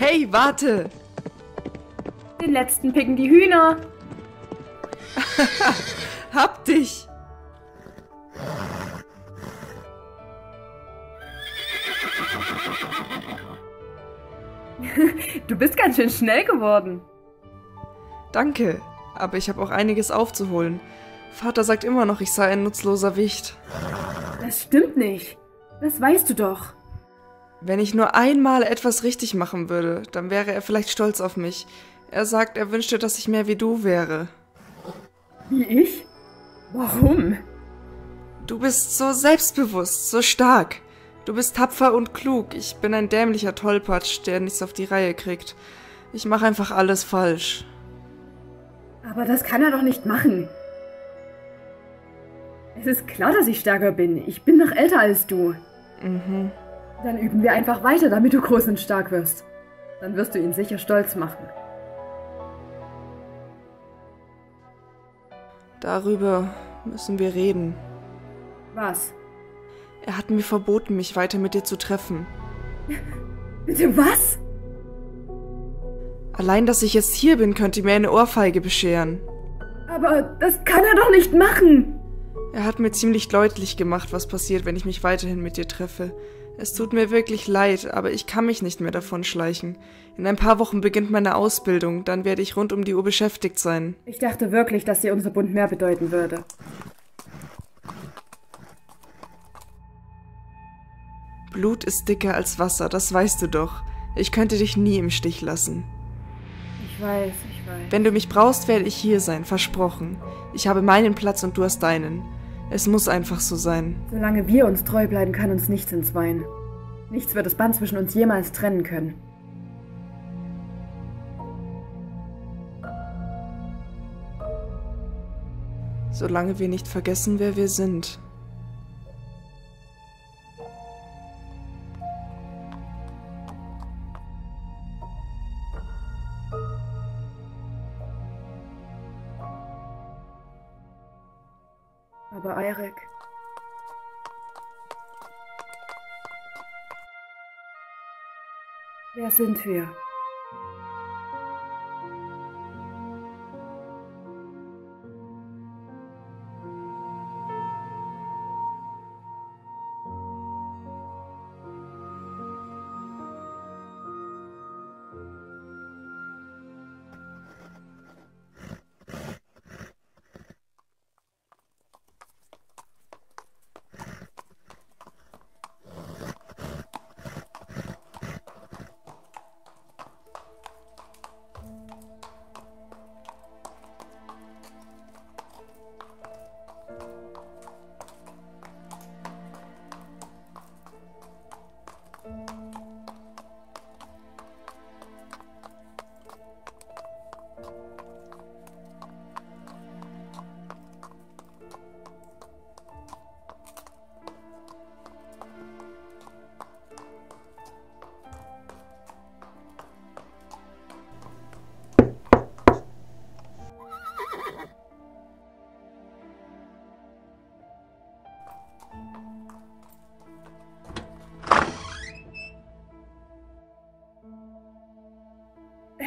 Hey, warte! Den letzten picken die Hühner. Hab dich! Du bist ganz schön schnell geworden. Danke, aber ich habe auch einiges aufzuholen. Vater sagt immer noch, ich sei ein nutzloser Wicht. Das stimmt nicht. Das weißt du doch. Wenn ich nur einmal etwas richtig machen würde, dann wäre er vielleicht stolz auf mich. Er sagt, er wünschte, dass ich mehr wie du wäre. Wie ich? Warum? Du bist so selbstbewusst, so stark. Du bist tapfer und klug. Ich bin ein dämlicher Tollpatsch, der nichts auf die Reihe kriegt. Ich mache einfach alles falsch. Aber das kann er doch nicht machen. Es ist klar, dass ich stärker bin. Ich bin noch älter als du. Mhm. Dann üben wir einfach weiter, damit du groß und stark wirst. Dann wirst du ihn sicher stolz machen. Darüber müssen wir reden. Was? Er hat mir verboten, mich weiter mit dir zu treffen. Bitte was? Allein, dass ich jetzt hier bin, könnte mir eine Ohrfeige bescheren. Aber das kann er doch nicht machen! Er hat mir ziemlich deutlich gemacht, was passiert, wenn ich mich weiterhin mit dir treffe. Es tut mir wirklich leid, aber ich kann mich nicht mehr davon schleichen. In ein paar Wochen beginnt meine Ausbildung, dann werde ich rund um die Uhr beschäftigt sein. Ich dachte wirklich, dass dir unser Bund mehr bedeuten würde. Blut ist dicker als Wasser, das weißt du doch. Ich könnte dich nie im Stich lassen. Ich weiß. Wenn du mich brauchst, werde ich hier sein, versprochen. Ich habe meinen Platz und du hast deinen. Es muss einfach so sein. Solange wir uns treu bleiben, kann uns nichts entzweien. Nichts wird das Band zwischen uns jemals trennen können. Solange wir nicht vergessen, wer wir sind. Aber Eirik... Wer sind wir?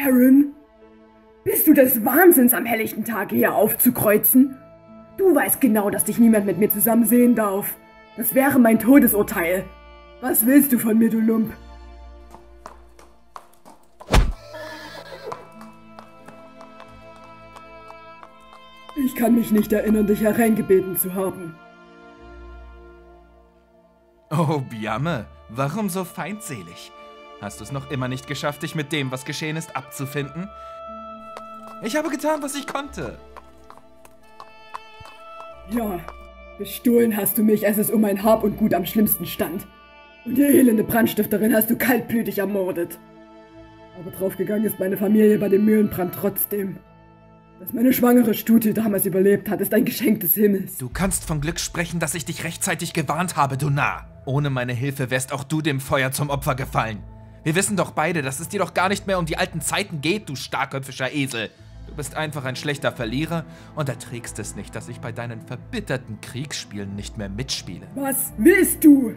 Aaron, bist du des Wahnsinns, am helllichten Tag hier aufzukreuzen? Du weißt genau, dass dich niemand mit mir zusammen sehen darf. Das wäre mein Todesurteil. Was willst du von mir, du Lump? Ich kann mich nicht erinnern, dich hereingebeten zu haben. Oh, Bjarme, warum so feindselig? Hast du es noch immer nicht geschafft, dich mit dem, was geschehen ist, abzufinden? Ich habe getan, was ich konnte. Ja, bestohlen hast du mich, als es um mein Hab und Gut am schlimmsten stand. Und die elende Brandstifterin hast du kaltblütig ermordet. Aber draufgegangen ist meine Familie bei dem Mühlenbrand trotzdem. Dass meine schwangere Stute damals überlebt hat, ist ein Geschenk des Himmels. Du kannst von Glück sprechen, dass ich dich rechtzeitig gewarnt habe, du Narr. Ohne meine Hilfe wärst auch du dem Feuer zum Opfer gefallen. Wir wissen doch beide, dass es dir doch gar nicht mehr um die alten Zeiten geht, du starrköpfischer Esel. Du bist einfach ein schlechter Verlierer und erträgst es nicht, dass ich bei deinen verbitterten Kriegsspielen nicht mehr mitspiele. Was willst du?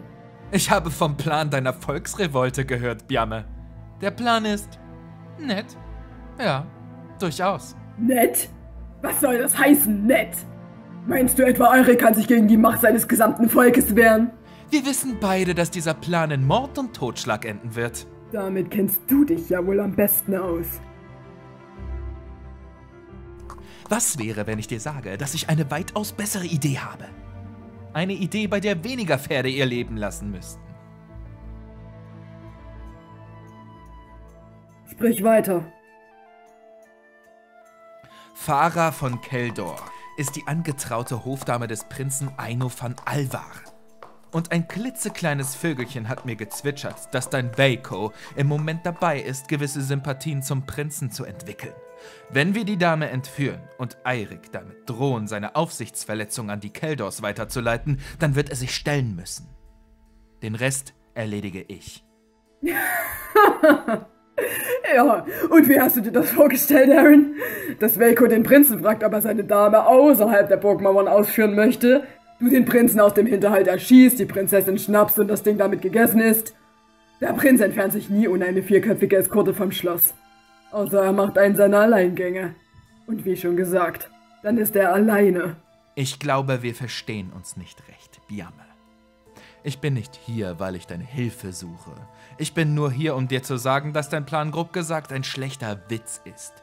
Ich habe vom Plan deiner Volksrevolte gehört, Bjarme. Der Plan ist nett. Ja, durchaus. Nett? Was soll das heißen, nett? Meinst du etwa, Eirik kann sich gegen die Macht seines gesamten Volkes wehren? Wir wissen beide, dass dieser Plan in Mord und Totschlag enden wird. Damit kennst du dich ja wohl am besten aus. Was wäre, wenn ich dir sage, dass ich eine weitaus bessere Idee habe? Eine Idee, bei der weniger Pferde ihr Leben lassen müssten. Sprich weiter. Farah von Keldor ist die angetraute Hofdame des Prinzen Aino van Alvar. Und ein klitzekleines Vögelchen hat mir gezwitschert, dass dein Veiko im Moment dabei ist, gewisse Sympathien zum Prinzen zu entwickeln. Wenn wir die Dame entführen und Eirik damit drohen, seine Aufsichtsverletzung an die Keldors weiterzuleiten, dann wird er sich stellen müssen. Den Rest erledige ich. Ja, und wie hast du dir das vorgestellt, Aaron? Dass Veiko den Prinzen fragt, ob er seine Dame außerhalb der Burgmauern ausführen möchte, du den Prinzen aus dem Hinterhalt erschießt, die Prinzessin schnappst und das Ding damit gegessen ist? Der Prinz entfernt sich nie ohne eine vierköpfige Eskorte vom Schloss. Außer er macht einen seiner Alleingänge. Und wie schon gesagt, dann ist er alleine. Ich glaube, wir verstehen uns nicht recht, Biame. Ich bin nicht hier, weil ich deine Hilfe suche. Ich bin nur hier, um dir zu sagen, dass dein Plan grob gesagt ein schlechter Witz ist.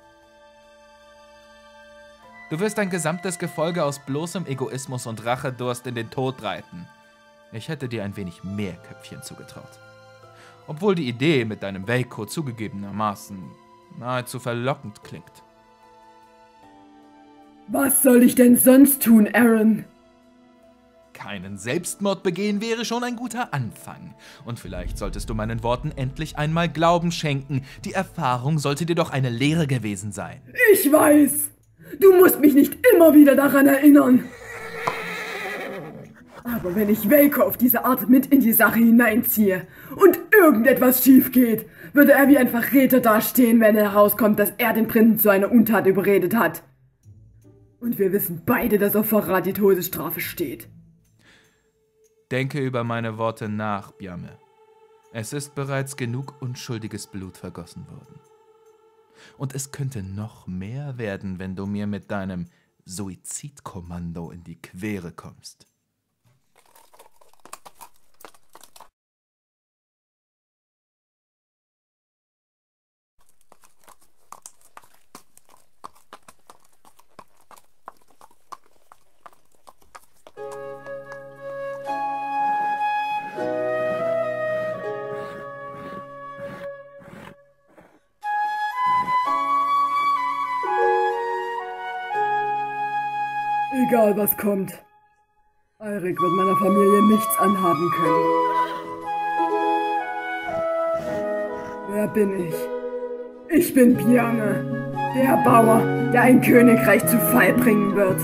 Du wirst dein gesamtes Gefolge aus bloßem Egoismus und Rachedurst in den Tod reiten. Ich hätte dir ein wenig mehr Köpfchen zugetraut. Obwohl die Idee mit deinem Veiko zugegebenermaßen nahezu verlockend klingt. Was soll ich denn sonst tun, Aaron? Keinen Selbstmord begehen wäre schon ein guter Anfang. Und vielleicht solltest du meinen Worten endlich einmal Glauben schenken. Die Erfahrung sollte dir doch eine Lehre gewesen sein. Ich weiß! Du musst mich nicht immer wieder daran erinnern. Aber wenn ich Veiko auf diese Art mit in die Sache hineinziehe und irgendetwas schief geht, würde er wie ein Verräter dastehen, wenn herauskommt, dass er den Prinzen zu einer Untat überredet hat. Und wir wissen beide, dass auf Verrat die Todesstrafe steht. Denke über meine Worte nach, Biame. Es ist bereits genug unschuldiges Blut vergossen worden. Und es könnte noch mehr werden, wenn du mir mit deinem Suizidkommando in die Quere kommst. Egal was kommt, Eirik wird meiner Familie nichts anhaben können. Wer bin ich? Ich bin Biame, der Bauer, der ein Königreich zu Fall bringen wird.